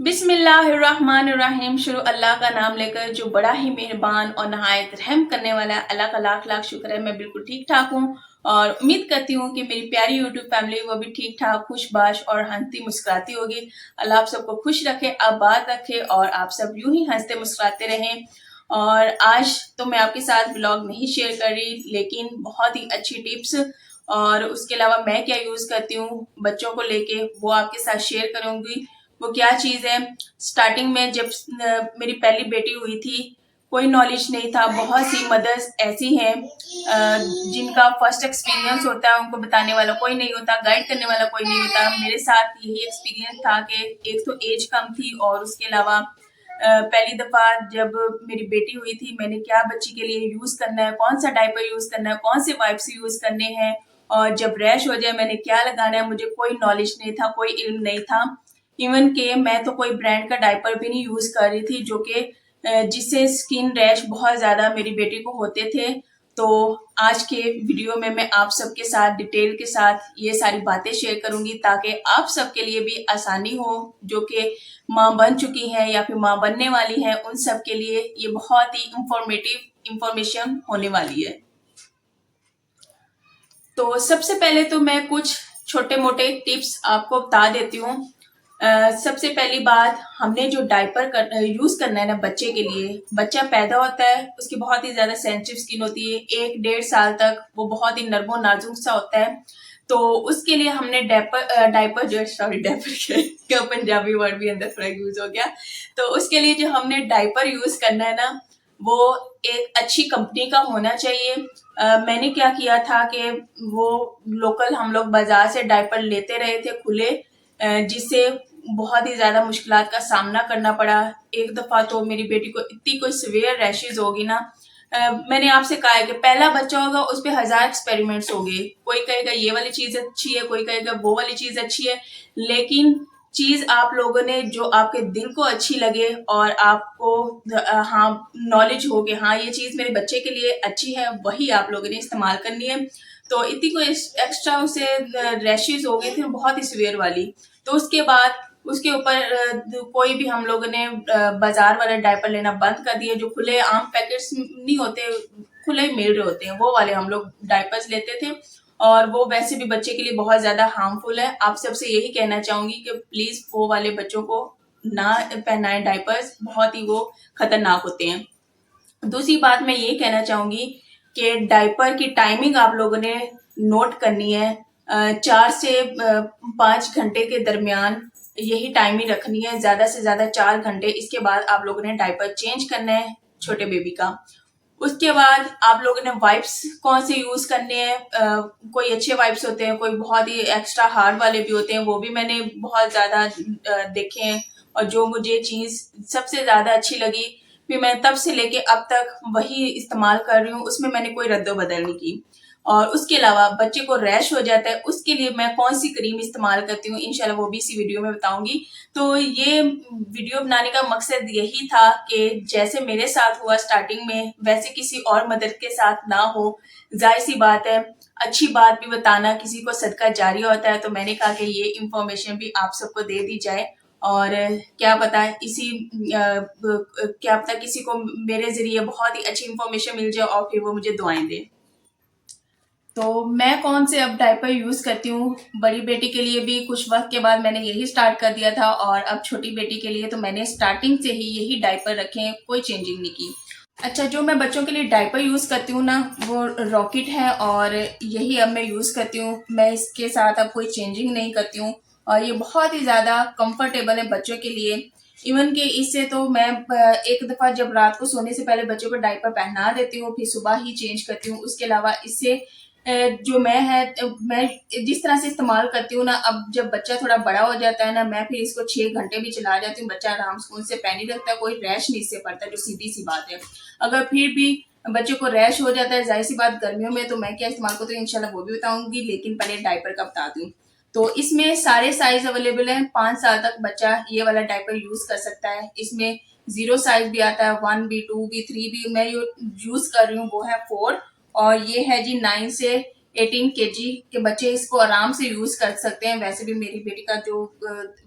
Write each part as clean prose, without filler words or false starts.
बिस्मिल्लाहिर्रहमानिर्रहीम। शुरू अल्लाह का नाम लेकर जो बड़ा ही मेहरबान और नहायत रहम करने वाला है। अल्लाह का लाख लाख शुक्र है, मैं बिल्कुल ठीक ठाक हूँ और उम्मीद करती हूँ कि मेरी प्यारी यूट्यूब फैमिली वो भी ठीक ठाक खुशबाश और हंसती मुस्कुराती होगी। अल्लाह आप सबको खुश रखे, आबाद रखे और आप सब यूं ही हंसते मुस्कुराते रहें। और आज तो मैं आपके साथ ब्लॉग नहीं शेयर कर रही, लेकिन बहुत ही अच्छी टिप्स और उसके अलावा मैं क्या यूज करती हूँ बच्चों को लेके वो आपके साथ शेयर करूंगी। वो क्या चीज है, स्टार्टिंग में जब मेरी पहली बेटी हुई थी कोई नॉलेज नहीं था। बहुत सी मदर्स ऐसी हैं जिनका फर्स्ट एक्सपीरियंस होता है, उनको बताने वाला कोई नहीं होता, गाइड करने वाला कोई नहीं होता। मेरे साथ यही एक्सपीरियंस था कि एक तो एज कम थी और उसके अलावा पहली दफा जब मेरी बेटी हुई थी मैंने क्या बच्ची के लिए यूज करना है, कौन सा डायपर यूज करना है, कौन से वाइप्स यूज करने हैं और जब रैश हो जाए मैंने क्या लगाना है, मुझे कोई नॉलेज नहीं था, कोई इल्म नहीं था। इवन के मैं तो कोई ब्रांड का डायपर भी नहीं यूज कर रही थी जो कि जिससे स्किन रैश बहुत ज्यादा मेरी बेटी को होते थे। तो आज के वीडियो में मैं आप सबके साथ डिटेल के साथ ये सारी बातें शेयर करूंगी ताकि आप सबके लिए भी आसानी हो, जो कि माँ बन चुकी हैं या फिर माँ बनने वाली हैं उन सब के लिए ये बहुत ही इंफॉर्मेटिव इंफॉर्मेशन होने वाली है। तो सबसे पहले तो मैं कुछ छोटे मोटे टिप्स आपको बता देती हूँ। सबसे पहली बात, हमने जो डायपर यूज करना है ना बच्चे के लिए, बच्चा पैदा होता है उसकी बहुत ही ज्यादा सेंसिटिव स्किन होती है, 1-1.5 साल तक वो बहुत ही नर्मो नाजुक सा होता है। तो उसके लिए हमने डायपर जो सॉरी डायपर क्या पंजाबी वर्ड भी अंदर थोड़ा यूज हो गया। तो उसके लिए जो हमने डायपर यूज करना है ना वो एक अच्छी कंपनी का होना चाहिए। मैंने क्या किया था कि वो लोकल हम लोग बाजार से डायपर लेते रहे थे खुले, जिससे बहुत ही ज्यादा मुश्किलात का सामना करना पड़ा। एक दफा तो मेरी बेटी को इतनी कोई सिवियर रैशेज होगी ना, मैंने आपसे कहा है कि पहला बच्चा होगा उस पर 1000 एक्सपेरिमेंट्स हो गए। कोई कहेगा ये वाली चीज अच्छी है, कोई कहेगा वो वाली चीज अच्छी है, लेकिन चीज आप लोगों ने जो आपके दिल को अच्छी लगे और आपको हाँ नॉलेज हो कि हाँ ये चीज मेरे बच्चे के लिए अच्छी है, वही आप लोगों ने इस्तेमाल करनी है। तो इतनी कोई एक्स्ट्रा उसे रैशेज हो गए थे बहुत ही सिवियर वाली। तो उसके बाद उसके ऊपर कोई भी हम लोगों ने बाजार वाले डायपर लेना बंद कर दिए। जो खुले आम पैकेट्स नहीं होते, खुले मिल रहे होते हैं, वो वाले हम लोग डायपर्स लेते थे और वो वैसे भी बच्चे के लिए बहुत ज्यादा हार्मफुल है। आप सबसे यही कहना चाहूंगी कि प्लीज वो वाले बच्चों को ना पहनाएं डायपर्स, बहुत ही वो खतरनाक होते हैं। दूसरी बात मैं ये कहना चाहूंगी कि डायपर की टाइमिंग आप लोगों ने नोट करनी है। 4 से 5 घंटे के दरमियान यही टाइमिंग रखनी है, ज्यादा से ज्यादा 4 घंटे। इसके बाद आप लोगों ने डायपर चेंज करना है छोटे बेबी का। उसके बाद आप लोगों ने वाइप्स कौन से यूज करने हैं। कोई अच्छे वाइप्स होते हैं, कोई बहुत ही एक्स्ट्रा हार्ड वाले भी होते हैं, वो भी मैंने बहुत ज्यादा देखे हैं। और जो मुझे चीज सबसे ज्यादा अच्छी लगी फिर मैं तब से लेके अब तक वही इस्तेमाल कर रही हूँ, उसमें मैंने कोई रद्दो बदल नहीं की। और उसके अलावा बच्चे को रैश हो जाता है उसके लिए मैं कौन सी क्रीम इस्तेमाल करती हूँ इंशाल्लाह वो भी इसी वीडियो में बताऊंगी। तो ये वीडियो बनाने का मकसद यही था कि जैसे मेरे साथ हुआ स्टार्टिंग में वैसे किसी और मदर के साथ ना हो। जाहिर सी बात है, अच्छी बात भी बताना किसी को सदका जारी होता है, तो मैंने कहा कि ये इंफॉर्मेशन भी आप सबको दे दी जाए। और क्या पता क्या पता किसी को मेरे जरिए बहुत ही अच्छी इंफॉर्मेशन मिल जाए और फिर वो मुझे दुआएं दे। तो मैं कौन से अब डायपर यूज करती हूँ, बड़ी बेटी के लिए भी कुछ वक्त के बाद मैंने यही स्टार्ट कर दिया था और अब छोटी बेटी के लिए तो मैंने स्टार्टिंग से ही यही डायपर रखे हैं, कोई चेंजिंग नहीं की। अच्छा, जो मैं बच्चों के लिए डायपर यूज करती हूँ ना वो रॉकेट है और यही अब मैं यूज करती हूँ। मैं इसके साथ अब कोई चेंजिंग नहीं करती हूँ और ये बहुत ही ज्यादा कंफर्टेबल है बच्चों के लिए। इवन के इससे तो मैं एक दफा जब रात को सोने से पहले बच्चों को डायपर पहना देती हूँ फिर सुबह ही चेंज करती हूँ। उसके अलावा इससे जो मैं जिस तरह से इस्तेमाल करती हूँ ना, अब जब बच्चा थोड़ा बड़ा हो जाता है ना मैं फिर इसको 6 घंटे भी चला जाती हूँ, बच्चा आराम स्कूल से पहन ही रखता है, कोई रैश नहीं इससे पड़ता, जो सीधी सी बात है। अगर फिर भी बच्चे को रैश हो जाता है, जाहिर सी बात गर्मियों में, तो मैं क्या इस्तेमाल करती हूँ इंशाल्लाह वो भी बताऊंगी, लेकिन पहले डायपर का बताती हूँ। तो इसमें सारे साइज अवेलेबल हैं, 5 साल तक बच्चा ये वाला डायपर यूज कर सकता है। इसमें 0 साइज भी आता है, 1 भी, 2 भी, 3 भी। मैं यूज कर रही हूँ वो है 4 और ये है जी 9 से 18 केजी के बच्चे इसको आराम से यूज कर सकते हैं। वैसे भी मेरी बेटी का जो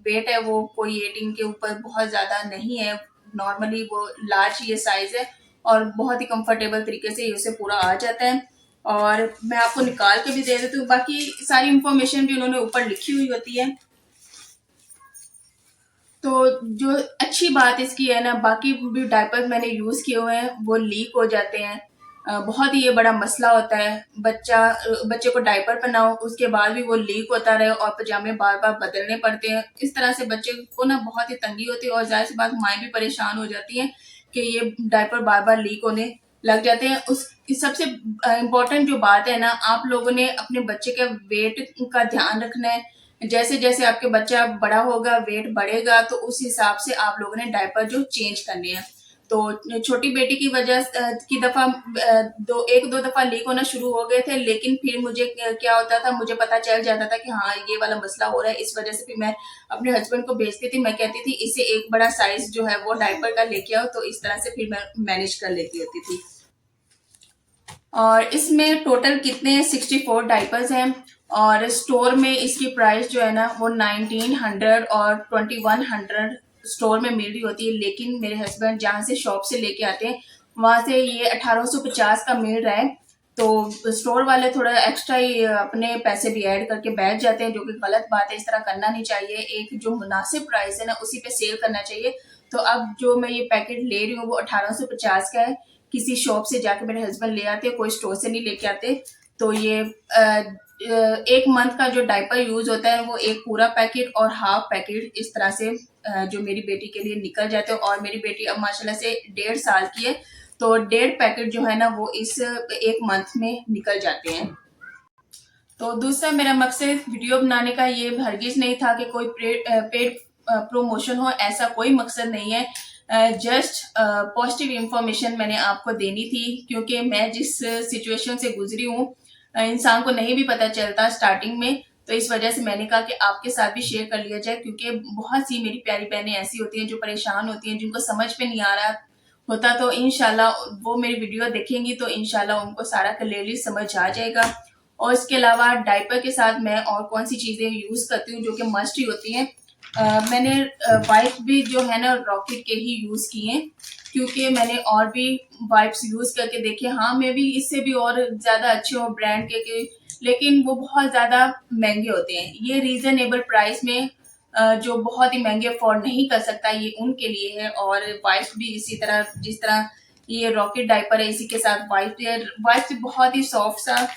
वेट है वो कोई 18 के ऊपर बहुत ज्यादा नहीं है, नॉर्मली वो लार्ज ये साइज है और बहुत ही कंफर्टेबल तरीके से ये उसे पूरा आ जाता है। और मैं आपको निकाल के भी दे देती हूँ, बाकी सारी इंफॉर्मेशन भी उन्होंने ऊपर लिखी हुई होती है। तो जो अच्छी बात इसकी है ना, बाकी भी डायपर मैंने यूज किए हुए हैं वो लीक हो जाते हैं। बहुत ही ये बड़ा मसला होता है, बच्चे को डायपर पहनाओ उसके बाद भी वो लीक होता रहे और पजामे बार बार बदलने पड़ते हैं। इस तरह से बच्चे को ना बहुत ही तंगी होती है और जाहिर सी बात माएँ भी परेशान हो जाती हैं कि ये डायपर बार बार लीक होने लग जाते हैं। उस सबसे इम्पोर्टेंट जो बात है ना, आप लोगों ने अपने बच्चे के वेट का ध्यान रखना है। जैसे जैसे आपके बच्चा बड़ा होगा, वेट बढ़ेगा, तो उस हिसाब से आप लोगों ने डायपर जो चेंज करने हैं। तो छोटी बेटी की वजह की दफा एक दो दफा लीक होना शुरू हो गए थे, लेकिन फिर मुझे क्या होता था, मुझे पता चल जाता था कि हाँ ये वाला मसला हो रहा है। इस वजह से फिर मैं अपने हस्बैंड को भेजती थी, मैं कहती थी इसे एक बड़ा साइज जो है वो डायपर का लेके आओ, तो इस तरह से फिर मैं मैनेज कर लेती होती थी। और इसमें टोटल कितने 64 डाइपर्स हैं और स्टोर में इसकी प्राइस जो है ना वो 1900 और 2100 स्टोर में मिल रही होती है, लेकिन मेरे हस्बैंड जहाँ से शॉप से लेके आते हैं वहां से ये 1850 का मिल रहा है। तो स्टोर वाले थोड़ा एक्स्ट्रा ही अपने पैसे भी ऐड करके बैठ जाते हैं, जो कि गलत बात है, इस तरह करना नहीं चाहिए। एक जो मुनासिब प्राइस है ना उसी पे सेल करना चाहिए। तो अब जो मैं ये पैकेट ले रही हूँ वो 1850 का है। किसी शॉप से जाके मेरे हस्बैंड ले आते, कोई स्टोर से नहीं लेके आते। तो ये एक मंथ का जो डायपर यूज होता है वो एक पूरा पैकेट और हाफ पैकेट इस तरह से जो मेरी बेटी के लिए निकल जाते हैं। और मेरी बेटी अब माशाल्लाह से 1.5 साल की है, तो 1.5 पैकेट जो है ना वो इस एक मंथ में निकल जाते हैं। तो दूसरा मेरा मकसद वीडियो बनाने का ये हरगिज नहीं था कि कोई पेड प्रमोशन हो, ऐसा कोई मकसद नहीं है। जस्ट पॉजिटिव इंफॉर्मेशन मैंने आपको देनी थी, क्योंकि मैं जिस सिचुएशन से गुजरी हूँ इंसान को नहीं भी पता चलता स्टार्टिंग में। तो इस वजह से मैंने कहा कि आपके साथ भी शेयर कर लिया जाए, क्योंकि बहुत सी मेरी प्यारी बहनें ऐसी होती हैं जो परेशान होती हैं, जिनको समझ में नहीं आ रहा होता। तो इंशाल्लाह वो मेरी वीडियो देखेंगी तो इंशाल्लाह उनको सारा क्लियरली समझ आ जाएगा। और इसके अलावा डायपर के साथ मैं और कौन सी चीजें यूज करती हूँ जो कि मस्ट ही होती हैं। मैंने वाइप भी जो है ना रॉकेट के ही यूज किए हैं, क्योंकि मैंने और भी वाइप्स यूज करके देखे, हाँ मैं भी इससे भी और ज्यादा अच्छे हो ब्रांड के, लेकिन वो बहुत ज्यादा महंगे होते हैं। ये रीजनेबल प्राइस में जो बहुत ही महंगे अफोर्ड नहीं कर सकता ये उनके लिए है। और वाइप्स भी इसी तरह, जिस तरह ये रॉकेट डायपर है इसी के साथ वाइप्स भी बहुत ही सॉफ्ट सा,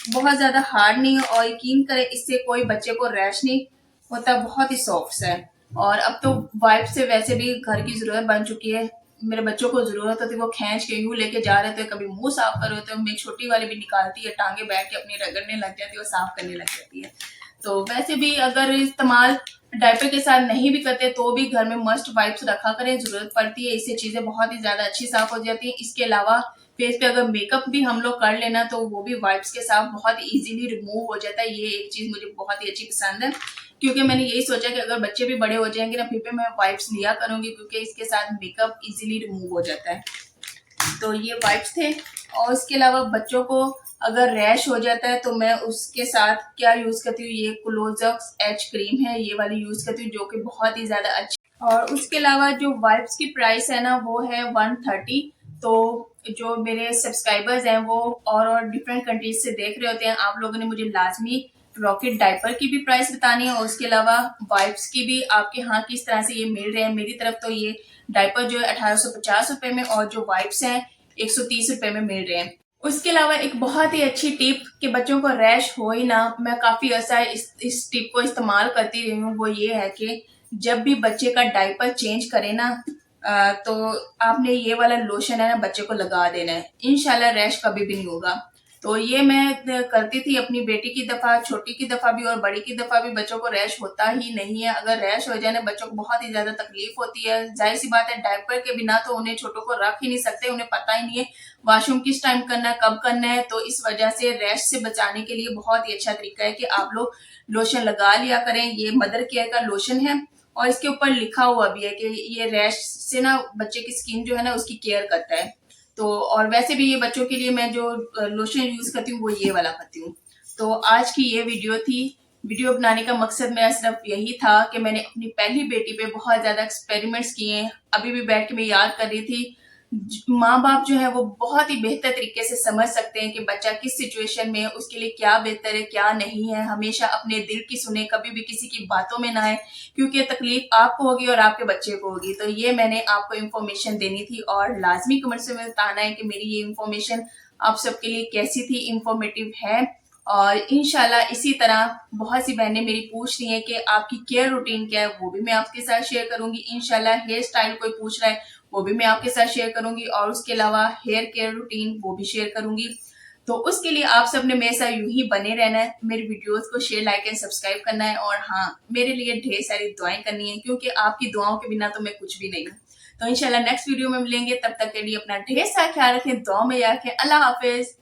बहुत ज्यादा हार्ड नहीं है, और यकीन करें इससे कोई बच्चे को रैश नहीं होता, बहुत ही सॉफ्ट है। और अब तो वाइप से वैसे भी घर की जरूरत बन चुकी है। मेरे बच्चों को जरूरत होती है वो खींच के यूं लेके जा रहे थे, कभी मुंह साफ कर रहे थे, मेरी छोटी वाली भी निकालती है टांगे बैठ के अपनी रगड़ने लग जाती है और साफ करने लग जाती है। तो वैसे भी अगर इस्तेमाल डायपर के साथ नहीं भी करते तो भी घर में मस्ट वाइप्स रखा करें, जरूरत पड़ती है, इससे चीजें बहुत ही ज्यादा अच्छी साफ हो जाती है। इसके अलावा फेस पे अगर मेकअप भी हम लोग कर लेना तो वो भी वाइप्स के साथ बहुत इजीली रिमूव हो जाता है। ये एक चीज मुझे बहुत ही अच्छी पसंद है, क्योंकि मैंने यही सोचा कि अगर बच्चे भी बड़े हो जाएंगे ना फिर पे मैं वाइप्स लिया करूंगी, क्योंकि इसके साथ मेकअप इजीली रिमूव हो जाता है। तो ये वाइप्स थे। और इसके अलावा बच्चों को अगर रैश हो जाता है तो मैं उसके साथ क्या यूज करती हूँ, ये क्लोजअप्स एच क्रीम है, ये वाली यूज करती हूँ जो कि बहुत ही ज्यादा अच्छी। और उसके अलावा जो वाइप्स की प्राइस है ना वो है 130। तो जो मेरे सब्सक्राइबर्स हैं वो और डिफरेंट कंट्रीज से देख रहे होते हैं, आप लोगों ने मुझे लाजमी रॉकेट डायपर की भी प्राइस बतानी है और उसके अलावा वाइप्स की भी आपके यहाँ किस तरह से ये मिल रहे हैं। मेरी तरफ तो ये डायपर जो है 1850 रुपए में और जो वाइप्स हैं 130 रुपए में मिल रहे हैं। उसके अलावा एक बहुत ही अच्छी टिप कि बच्चों को रैश हो ही ना, मैं काफी अर्सा इस टिप को इस्तेमाल करती रही हूँ, वो ये है कि जब भी बच्चे का डायपर चेंज करे ना तो आपने ये वाला लोशन है ना बच्चे को लगा देना है, इंशाल्लाह रैश कभी भी नहीं होगा। तो ये मैं करती थी अपनी बेटी की दफा, छोटी की दफा भी और बड़ी की दफा भी, बच्चों को रैश होता ही नहीं है। अगर रैश हो जाए ना बच्चों को बहुत ही ज्यादा तकलीफ होती है। जाहिर सी बात है डायपर के बिना तो उन्हें छोटों को रख ही नहीं सकते, उन्हें पता ही नहीं है वॉशरूम किस टाइम करना है, कब करना है। तो इस वजह से रैश से बचाने के लिए बहुत ही अच्छा तरीका है कि आप लोग लोशन लगा लिया करें। ये मदर केयर का लोशन है और इसके ऊपर लिखा हुआ भी है कि ये रैश से ना बच्चे की स्किन जो है ना उसकी केयर करता है। तो और वैसे भी ये बच्चों के लिए मैं जो लोशन यूज करती हूँ वो ये वाला करती हूँ। तो आज की ये वीडियो थी। वीडियो बनाने का मकसद मेरा सिर्फ यही था कि मैंने अपनी पहली बेटी पे बहुत ज्यादा एक्सपेरिमेंट्स किए हैं। अभी भी बैठ के मैं याद कर रही थी। माँ बाप जो है वो बहुत ही बेहतर तरीके से समझ सकते हैं कि बच्चा किस सिचुएशन में है, उसके लिए क्या बेहतर है क्या नहीं है। हमेशा अपने दिल की सुने, कभी भी किसी की बातों में ना आए, क्योंकि तकलीफ आपको होगी और आपके बच्चे को होगी। तो ये मैंने आपको इन्फॉर्मेशन देनी थी और लाजमी कमेंट से में बताना है कि मेरी ये इन्फॉर्मेशन आप सबके लिए कैसी थी, इंफॉर्मेटिव है। और इंशाल्लाह इसी तरह बहुत सी बहनें मेरी पूछ रही हैं कि आपकी केयर रूटीन क्या है, वो भी मैं आपके साथ शेयर करूंगी। इंशाल्लाह हेयर स्टाइल कोई पूछ रहा है वो भी मैं आपके साथ शेयर करूंगी, और उसके अलावा हेयर केयर रूटीन वो भी शेयर करूंगी। तो उसके लिए आप सबने मेरे साथ यूं ही बने रहना है, मेरी वीडियोस को शेयर, लाइक एंड सब्सक्राइब करना है, और हाँ, मेरे लिए ढेर सारी दुआएं करनी है, क्योंकि आपकी दुआओं के बिना तो मैं कुछ भी नहीं हूँ। तो इंशाल्लाह नेक्स्ट वीडियो में मिलेंगे, तब तक के लिए अपना ढेर सारा ख्याल रखें, दुआ में याद रखें। अल्लाह हाफिज।